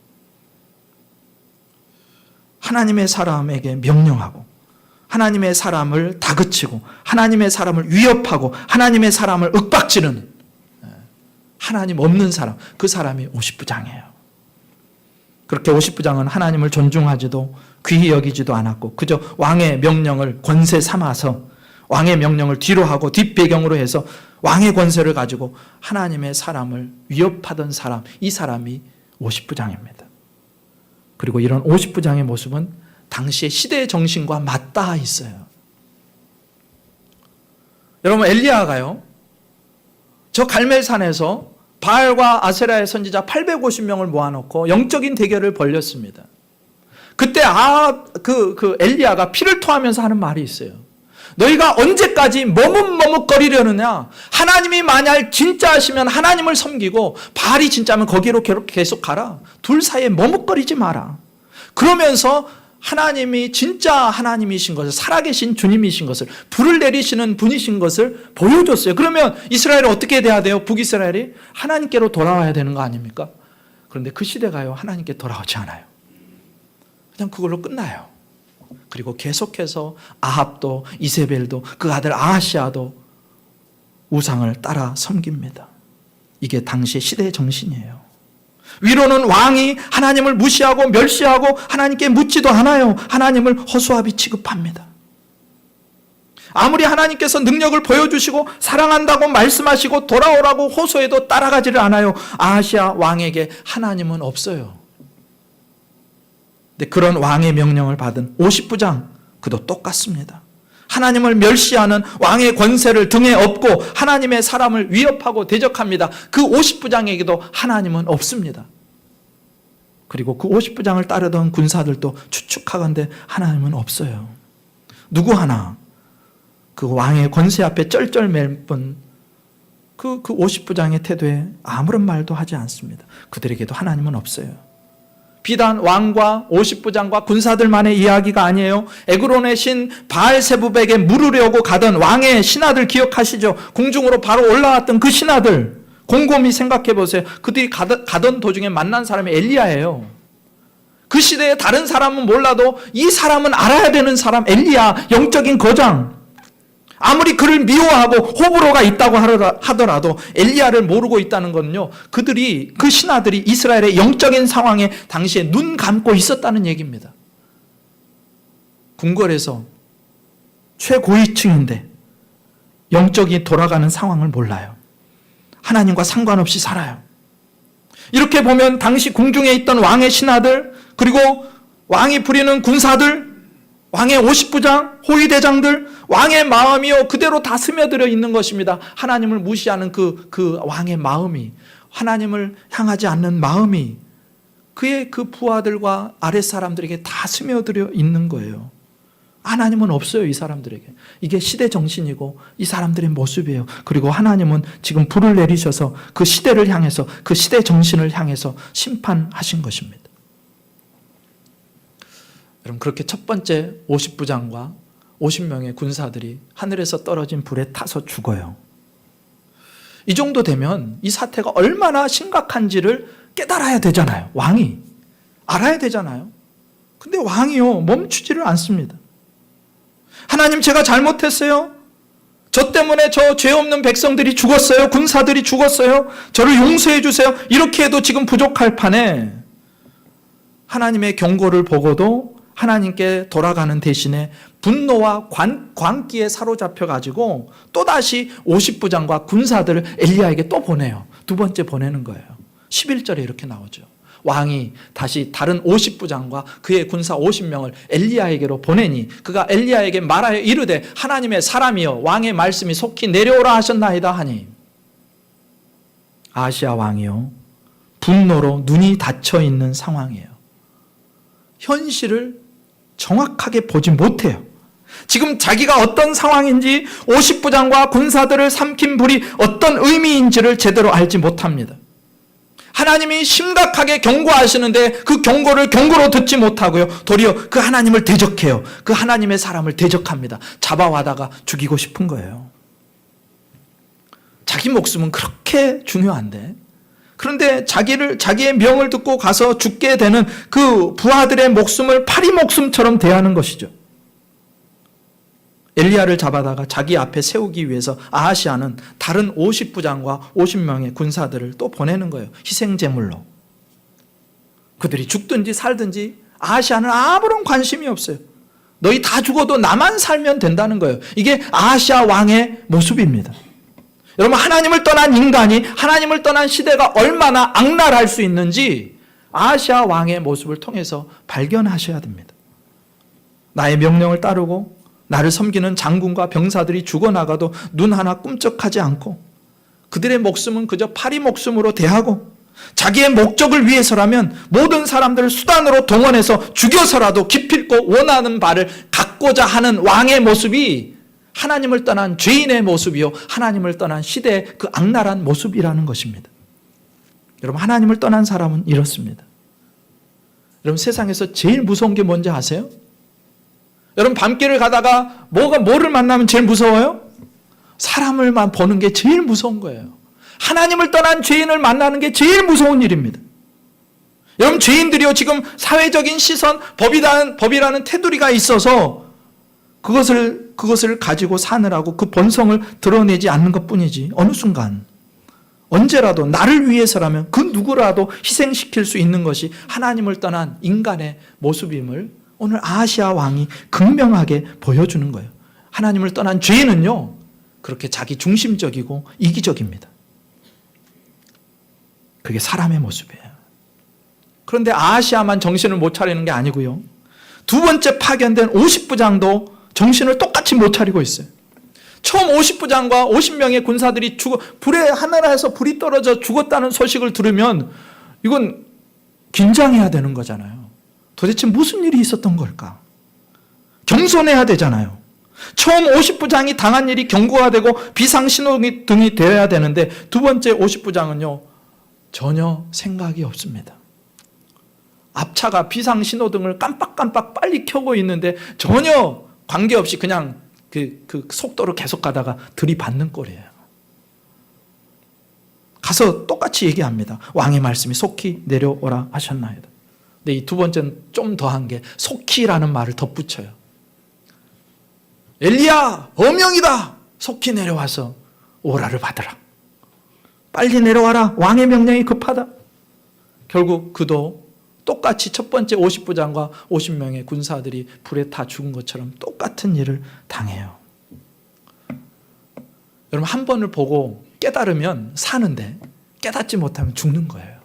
하나님의 사람에게 명령하고 하나님의 사람을 다그치고 하나님의 사람을 위협하고 하나님의 사람을 윽박지르는 하나님 없는 사람, 그 사람이 50부장이에요. 그렇게 50부장은 하나님을 존중하지도 귀히 여기지도 않았고 그저 왕의 명령을 권세 삼아서 왕의 명령을 뒤로 하고 뒷배경으로 해서 왕의 권세를 가지고 하나님의 사람을 위협하던 사람, 이 사람이 50부장입니다. 그리고 이런 50부장의 모습은 당시의 시대의 정신과 맞닿아 있어요. 여러분, 엘리야가요, 저 갈멜산에서 바알과 아세라의 선지자 850명을 모아놓고 영적인 대결을 벌였습니다. 그때 엘리야가 피를 토하면서 하는 말이 있어요. 너희가 언제까지 머뭇머뭇거리려느냐? 하나님이 만약 진짜시면 하나님을 섬기고 바알이 진짜면 거기로 계속 가라. 둘 사이에 머뭇거리지 마라. 그러면서 하나님이 진짜 하나님이신 것을, 살아계신 주님이신 것을, 불을 내리시는 분이신 것을 보여줬어요. 그러면 이스라엘은 어떻게 돼야 돼요? 북이스라엘이 하나님께로 돌아와야 되는 거 아닙니까? 그런데 그 시대가요, 하나님께 돌아오지 않아요. 그냥 그걸로 끝나요. 그리고 계속해서 아합도 이세벨도 그 아들 아하시아도 우상을 따라 섬깁니다. 이게 당시의 시대의 정신이에요. 위로는 왕이 하나님을 무시하고 멸시하고 하나님께 묻지도 않아요. 하나님을 허수아비 취급합니다. 아무리 하나님께서 능력을 보여주시고 사랑한다고 말씀하시고 돌아오라고 호소해도 따라가지를 않아요. 아하시아 왕에게 하나님은 없어요. 근데 그런 왕의 명령을 받은 50부장, 그도 똑같습니다. 하나님을 멸시하는 왕의 권세를 등에 업고 하나님의 사람을 위협하고 대적합니다. 그 50부장에게도 하나님은 없습니다. 그리고 그 50부장을 따르던 군사들도 추측하건대 하나님은 없어요. 누구 하나 그 왕의 권세 앞에 쩔쩔맬 뿐 그 50부장의 태도에 아무런 말도 하지 않습니다. 그들에게도 하나님은 없어요. 비단 왕과 50부장과 군사들만의 이야기가 아니에요. 에그론의 신 바알세붑에게 물으려고 가던 왕의 신하들 기억하시죠? 궁중으로 바로 올라왔던 그 신하들 곰곰이 생각해 보세요. 그들이 가던 도중에 만난 사람이 엘리야예요. 그 시대에 다른 사람은 몰라도 이 사람은 알아야 되는 사람, 엘리야, 영적인 거장. 아무리 그를 미워하고 호불호가 있다고 하더라도 엘리야를 모르고 있다는 건요, 그 신하들이 이스라엘의 영적인 상황에 당시에 눈 감고 있었다는 얘기입니다. 궁궐에서 최고위층인데 영적이 돌아가는 상황을 몰라요. 하나님과 상관없이 살아요. 이렇게 보면 당시 궁중에 있던 왕의 신하들, 그리고 왕이 부리는 군사들, 왕의 50부장, 호위대장들, 왕의 마음이요 그대로 다 스며들어 있는 것입니다. 하나님을 무시하는 그 왕의 마음이, 하나님을 향하지 않는 마음이 그의 그 부하들과 아랫사람들에게 다 스며들어 있는 거예요. 하나님은 없어요, 이 사람들에게. 이게 시대 정신이고 이 사람들의 모습이에요. 그리고 하나님은 지금 불을 내리셔서 그 시대를 향해서, 그 시대 정신을 향해서 심판하신 것입니다. 여러분, 그렇게 첫 번째 50부장과 50명의 군사들이 하늘에서 떨어진 불에 타서 죽어요. 이 정도 되면 이 사태가 얼마나 심각한지를 깨달아야 되잖아요. 왕이 알아야 되잖아요. 근데 왕이요 멈추지를 않습니다. 하나님, 제가 잘못했어요. 저 때문에 저 죄 없는 백성들이 죽었어요. 군사들이 죽었어요. 저를 용서해 주세요. 이렇게 해도 지금 부족할 판에 하나님의 경고를 보고도 하나님께 돌아가는 대신에 분노와 광기에 사로잡혀가지고 또다시 50부장과 군사들을 엘리야에게 또 보내요. 두 번째 보내는 거예요. 11절에 이렇게 나오죠. 왕이 다시 다른 50부장과 그의 군사 50명을 엘리야에게로 보내니 그가 엘리야에게 말하여 이르되 하나님의 사람이여 왕의 말씀이 속히 내려오라 하셨나이다 하니, 아하시야 왕이요 분노로 눈이 닫혀 있는 상황이에요. 현실을 정확하게 보지 못해요. 지금 자기가 어떤 상황인지, 50부장과 군사들을 삼킨 불이 어떤 의미인지를 제대로 알지 못합니다. 하나님이 심각하게 경고하시는데 그 경고를 경고로 듣지 못하고요, 도리어 그 하나님을 대적해요. 그 하나님의 사람을 대적합니다. 잡아와다가 죽이고 싶은 거예요. 자기 목숨은 그렇게 중요한데, 그런데 자기의 명을 듣고 가서 죽게 되는 그 부하들의 목숨을 파리 목숨처럼 대하는 것이죠. 엘리야를 잡아다가 자기 앞에 세우기 위해서 아하시아는 다른 50부장과 50명의 군사들을 또 보내는 거예요. 희생제물로. 그들이 죽든지 살든지 아하시아는 아무런 관심이 없어요. 너희 다 죽어도 나만 살면 된다는 거예요. 이게 아하시아 왕의 모습입니다. 여러분, 하나님을 떠난 인간이, 하나님을 떠난 시대가 얼마나 악랄할 수 있는지 아하시아 왕의 모습을 통해서 발견하셔야 됩니다. 나의 명령을 따르고 나를 섬기는 장군과 병사들이 죽어나가도 눈 하나 꿈쩍하지 않고 그들의 목숨은 그저 파리 목숨으로 대하고 자기의 목적을 위해서라면 모든 사람들을 수단으로 동원해서 죽여서라도 기필코 원하는 바를 갖고자 하는 왕의 모습이 하나님을 떠난 죄인의 모습이요 하나님을 떠난 시대의 그 악랄한 모습이라는 것입니다. 여러분, 하나님을 떠난 사람은 이렇습니다. 여러분, 세상에서 제일 무서운 게 뭔지 아세요? 여러분, 밤길을 가다가 뭐를 만나면 제일 무서워요? 사람을만 보는 게 제일 무서운 거예요. 하나님을 떠난 죄인을 만나는 게 제일 무서운 일입니다. 여러분, 죄인들이요 지금 사회적인 시선, 법이라는 테두리가 있어서 그것을 가지고 사느라고 그 본성을 드러내지 않는 것뿐이지, 어느 순간 언제라도 나를 위해서라면 그 누구라도 희생시킬 수 있는 것이 하나님을 떠난 인간의 모습임을 오늘 아하시아 왕이 극명하게 보여주는 거예요. 하나님을 떠난 죄인은요 그렇게 자기 중심적이고 이기적입니다. 그게 사람의 모습이에요. 그런데 아하시아만 정신을 못 차리는 게 아니고요, 두 번째 파견된 50부장도 정신을 똑같이 못 차리고 있어요. 처음 50부장과 50명의 군사들이 하늘에서 불이 떨어져 죽었다는 소식을 들으면 이건 긴장해야 되는 거잖아요. 도대체 무슨 일이 있었던 걸까? 경솔해야 되잖아요. 처음 50부장이 당한 일이 경고가 되고 비상신호등이 되어야 되는데 두 번째 50부장은요, 전혀 생각이 없습니다. 앞차가 비상신호등을 깜빡깜빡 빨리 켜고 있는데 전혀 관계없이 그냥 그 속도로 계속 가다가 들이받는 꼴이에요. 가서 똑같이 얘기합니다. 왕의 말씀이 속히 내려오라 하셨나이다. 근데 이 두 번째는 좀 더한 게 속히라는 말을 덧붙여요. 엘리야, 어명이다. 속히 내려와서 오라를 받으라. 빨리 내려와라. 왕의 명령이 급하다. 결국 그도 똑같이 첫 번째 50부장과 50명의 군사들이 불에 타 죽은 것처럼 똑같은 일을 당해요. 여러분, 한 번을 보고 깨달으면 사는데 깨닫지 못하면 죽는 거예요.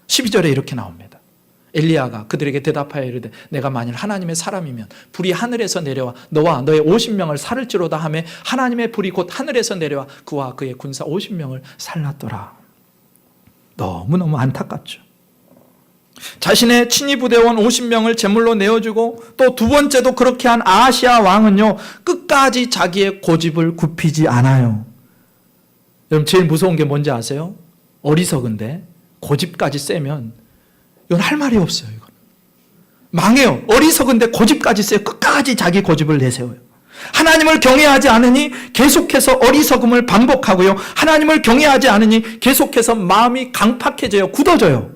12절에 이렇게 나옵니다. 엘리야가 그들에게 대답하여 이르되 내가 만일 하나님의 사람이면 불이 하늘에서 내려와 너와 너의 50명을 살을지로다 하며 하나님의 불이 곧 하늘에서 내려와 그와 그의 군사 50명을 살랐더라. 너무너무 안타깝죠. 자신의 친위 부대원 50명을 제물로 내어주고 또 두 번째도 그렇게 한 아하시아 왕은요, 끝까지 자기의 고집을 굽히지 않아요. 여러분, 제일 무서운 게 뭔지 아세요? 어리석은데 고집까지 세면 이건 할 말이 없어요. 이건 망해요. 어리석은데 고집까지 세요. 끝까지 자기 고집을 내세워요. 하나님을 경외하지 않으니 계속해서 어리석음을 반복하고요, 하나님을 경외하지 않으니 계속해서 마음이 강팍해져요. 굳어져요.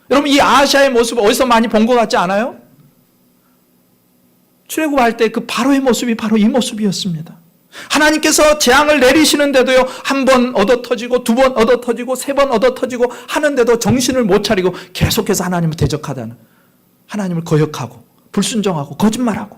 여러분, 이 아하시아의 모습 어디서 많이 본 것 같지 않아요? 출애굽할 때 그 바로의 모습이 바로 이 모습이었습니다. 하나님께서 재앙을 내리시는데도요, 한 번 얻어터지고 두 번 얻어터지고 세 번 얻어터지고 하는데도 정신을 못 차리고 계속해서 하나님을 대적하다는, 하나님을 거역하고 불순종하고 거짓말하고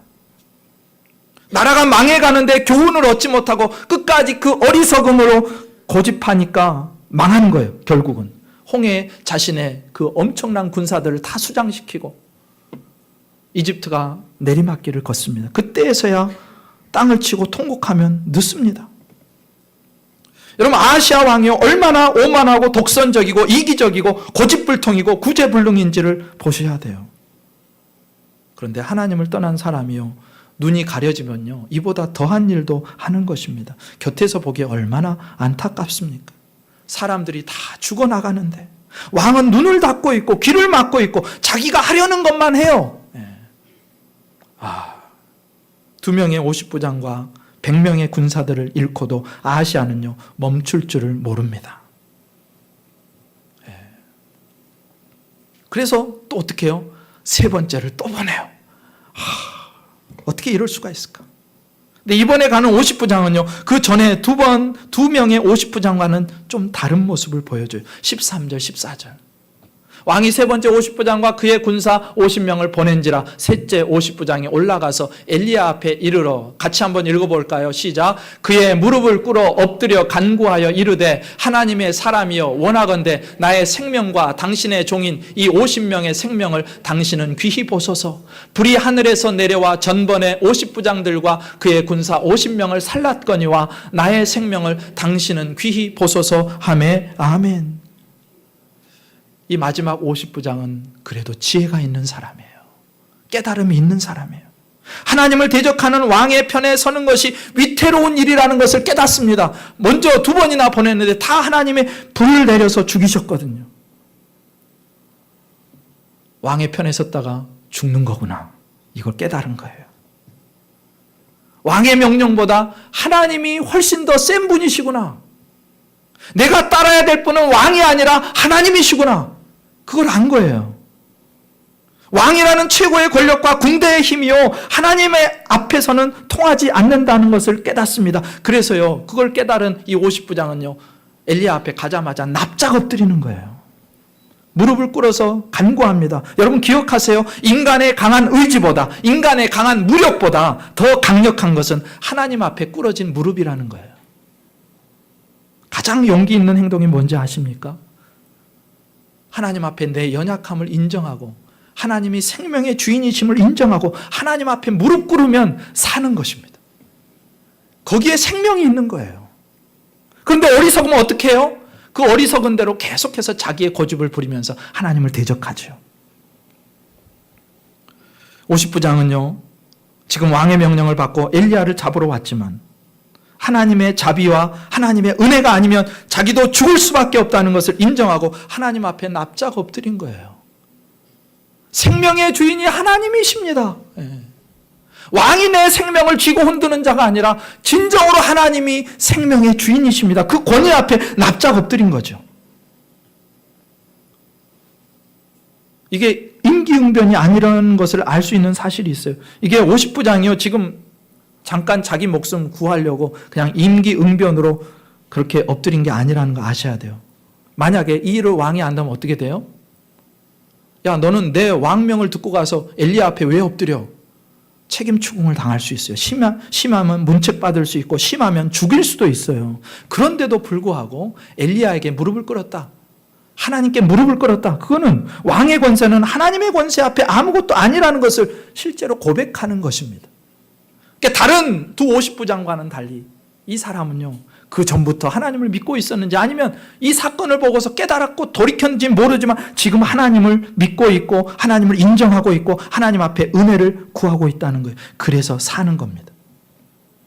나라가 망해가는데 교훈을 얻지 못하고 끝까지 그 어리석음으로 고집하니까 망하는 거예요. 결국은 홍해에 자신의 그 엄청난 군사들을 다 수장시키고 이집트가 내리막길을 걷습니다. 그때에서야 땅을 치고 통곡하면 늦습니다. 여러분, 아하시아 왕이 얼마나 오만하고 독선적이고 이기적이고 고집불통이고 구제불능인지를 보셔야 돼요. 그런데 하나님을 떠난 사람이요, 눈이 가려지면요, 이보다 더한 일도 하는 것입니다. 곁에서 보기에 얼마나 안타깝습니까? 사람들이 다 죽어나가는데 왕은 눈을 닫고 있고 귀를 막고 있고 자기가 하려는 것만 해요. 두 명의 50부장과 100명의 군사들을 잃고도 아하시아는요, 멈출 줄을 모릅니다. 그래서 또 어떻게 해요? 세 번째를 또 보내요. 어떻게 이럴 수가 있을까? 근데 이번에 가는 50부장은요, 그 전에 두 명의 50부장과는 좀 다른 모습을 보여줘요. 13절, 14절. 왕이 세 번째 50부장과 그의 군사 50명을 보낸지라 셋째 50부장이 올라가서 엘리야 앞에 이르러, 같이 한번 읽어볼까요? 시작. 그의 무릎을 꿇어 엎드려 간구하여 이르되 하나님의 사람이여 원하건대 나의 생명과 당신의 종인 이 50명의 생명을 당신은 귀히 보소서. 불이 하늘에서 내려와 전번에 50부장들과 그의 군사 50명을 살랐거니와 나의 생명을 당신은 귀히 보소서 하매 아멘. 이 마지막 50부장은 그래도 지혜가 있는 사람이에요. 깨달음이 있는 사람이에요. 하나님을 대적하는 왕의 편에 서는 것이 위태로운 일이라는 것을 깨닫습니다. 먼저 두 번이나 보냈는데 다 하나님의 불을 내려서 죽이셨거든요. 왕의 편에 섰다가 죽는 거구나, 이걸 깨달은 거예요. 왕의 명령보다 하나님이 훨씬 더 센 분이시구나. 내가 따라야 될 분은 왕이 아니라 하나님이시구나, 그걸 안 거예요. 왕이라는 최고의 권력과 군대의 힘이요, 하나님의 앞에서는 통하지 않는다는 것을 깨닫습니다. 그래서요, 그걸 깨달은 이 50부장은요, 엘리야 앞에 가자마자 납작 엎드리는 거예요. 무릎을 꿇어서 간구합니다. 여러분 기억하세요. 인간의 강한 의지보다, 인간의 강한 무력보다 더 강력한 것은 하나님 앞에 꿇어진 무릎이라는 거예요. 가장 용기 있는 행동이 뭔지 아십니까? 하나님 앞에 내 연약함을 인정하고 하나님이 생명의 주인이심을 인정하고 하나님 앞에 무릎 꿇으면 사는 것입니다. 거기에 생명이 있는 거예요. 그런데 어리석으면 어떻게 해요? 그 어리석은 대로 계속해서 자기의 고집을 부리면서 하나님을 대적하죠. 50부장은요, 지금 왕의 명령을 받고 엘리야를 잡으러 왔지만 하나님의 자비와 하나님의 은혜가 아니면 자기도 죽을 수밖에 없다는 것을 인정하고 하나님 앞에 납작 엎드린 거예요. 생명의 주인이 하나님이십니다. 왕이 내 생명을 쥐고 흔드는 자가 아니라 진정으로 하나님이 생명의 주인이십니다. 그 권위 앞에 납작 엎드린 거죠. 이게 임기응변이 아니라는 것을 알 수 있는 사실이 있어요. 이게 50부장이요, 지금 잠깐 자기 목숨 구하려고 그냥 임기응변으로 그렇게 엎드린 게 아니라는 거 아셔야 돼요. 만약에 이 일을 왕이 안다면 어떻게 돼요? 야, 너는 내 왕명을 듣고 가서 엘리야 앞에 왜 엎드려? 책임 추궁을 당할 수 있어요. 심하면 문책받을 수 있고 심하면 죽일 수도 있어요. 그런데도 불구하고 엘리야에게 무릎을 꿇었다. 하나님께 무릎을 꿇었다. 그거는 왕의 권세는 하나님의 권세 앞에 아무것도 아니라는 것을 실제로 고백하는 것입니다. 그러니까 다른 두 50부장과는 달리 이 사람은요, 그 전부터 하나님을 믿고 있었는지 아니면 이 사건을 보고서 깨달았고 돌이켰는지 모르지만 지금 하나님을 믿고 있고 하나님을 인정하고 있고 하나님 앞에 은혜를 구하고 있다는 거예요. 그래서 사는 겁니다.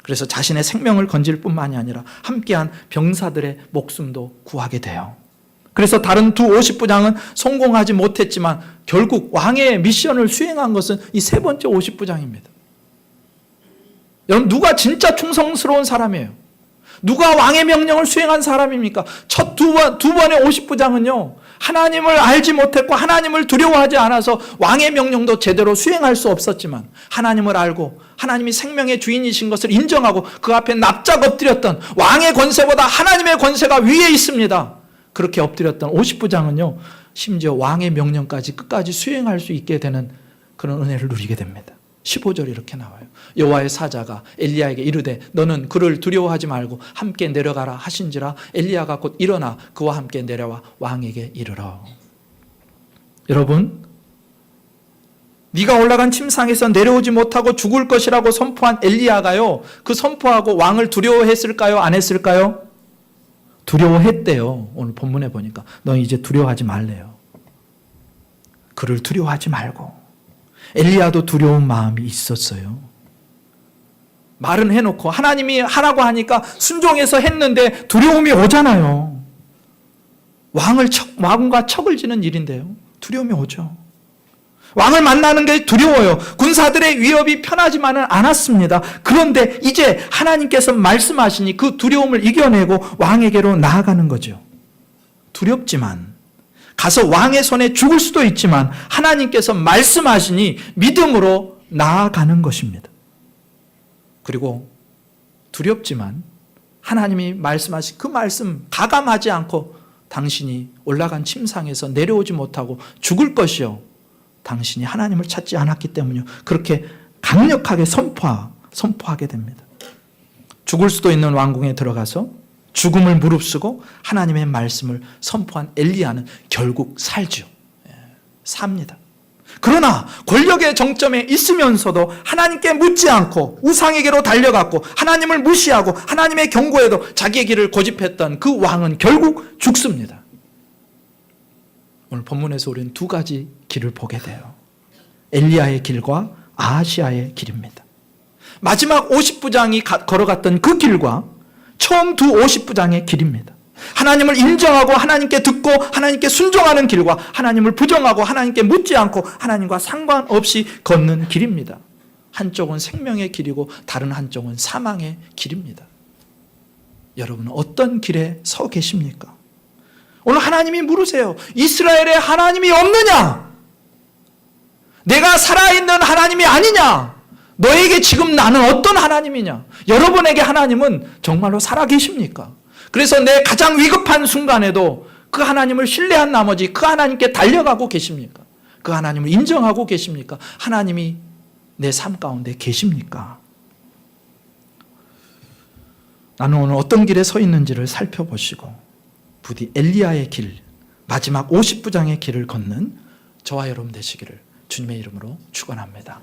그래서 자신의 생명을 건질 뿐만이 아니라 함께한 병사들의 목숨도 구하게 돼요. 그래서 다른 두 50부장은 성공하지 못했지만 결국 왕의 미션을 수행한 것은 이 세 번째 50부장입니다. 여러분, 누가 진짜 충성스러운 사람이에요? 누가 왕의 명령을 수행한 사람입니까? 첫 두 번의 50부장은요, 하나님을 알지 못했고 하나님을 두려워하지 않아서 왕의 명령도 제대로 수행할 수 없었지만 하나님을 알고 하나님이 생명의 주인이신 것을 인정하고 그 앞에 납작 엎드렸던, 왕의 권세보다 하나님의 권세가 위에 있습니다. 그렇게 엎드렸던 50부장은요, 심지어 왕의 명령까지 끝까지 수행할 수 있게 되는 그런 은혜를 누리게 됩니다. 15절에 이렇게 나와요. 여호와의 사자가 엘리야에게 이르되 너는 그를 두려워하지 말고 함께 내려가라 하신지라 엘리야가 곧 일어나 그와 함께 내려와 왕에게 이르러. 여러분, 네가 올라간 침상에서 내려오지 못하고 죽을 것이라고 선포한 엘리야가요, 그 선포하고 왕을 두려워했을까요? 안 했을까요? 두려워했대요. 오늘 본문에 보니까 너 이제 두려워하지 말래요. 그를 두려워하지 말고. 엘리야도 두려운 마음이 있었어요. 말은 해놓고 하나님이 하라고 하니까 순종해서 했는데 두려움이 오잖아요. 왕과 척을 지는 일인데요, 두려움이 오죠. 왕을 만나는 게 두려워요. 군사들의 위협이 편하지만은 않았습니다. 그런데 이제 하나님께서 말씀하시니 그 두려움을 이겨내고 왕에게로 나아가는 거죠. 두렵지만, 가서 왕의 손에 죽을 수도 있지만 하나님께서 말씀하시니 믿음으로 나아가는 것입니다. 그리고 두렵지만 하나님이 말씀하신 그 말씀 가감하지 않고 당신이 올라간 침상에서 내려오지 못하고 죽을 것이요, 당신이 하나님을 찾지 않았기 때문이요, 그렇게 강력하게 선포하게 됩니다. 죽을 수도 있는 왕궁에 들어가서 죽음을 무릅쓰고 하나님의 말씀을 선포한 엘리야는 결국 살죠. 삽니다. 그러나 권력의 정점에 있으면서도 하나님께 묻지 않고 우상에게로 달려갔고 하나님을 무시하고 하나님의 경고에도 자기의 길을 고집했던 그 왕은 결국 죽습니다. 오늘 본문에서 우리는 두 가지 길을 보게 돼요. 엘리야의 길과 아하시아의 길입니다. 마지막 50부장이 걸어갔던 그 길과 처음 두 50부장의 길입니다. 하나님을 인정하고 하나님께 듣고 하나님께 순종하는 길과 하나님을 부정하고 하나님께 묻지 않고 하나님과 상관없이 걷는 길입니다. 한쪽은 생명의 길이고 다른 한쪽은 사망의 길입니다. 여러분은 어떤 길에 서 계십니까? 오늘 하나님이 물으세요. 이스라엘에 하나님이 없느냐? 내가 살아있는 하나님이 아니냐? 너에게 지금 나는 어떤 하나님이냐? 여러분에게 하나님은 정말로 살아계십니까? 그래서 내 가장 위급한 순간에도 그 하나님을 신뢰한 나머지 그 하나님께 달려가고 계십니까? 그 하나님을 인정하고 계십니까? 하나님이 내 삶 가운데 계십니까? 나는 오늘 어떤 길에 서 있는지를 살펴보시고 부디 엘리야의 길, 마지막 50부장의 길을 걷는 저와 여러분 되시기를 주님의 이름으로 축원합니다.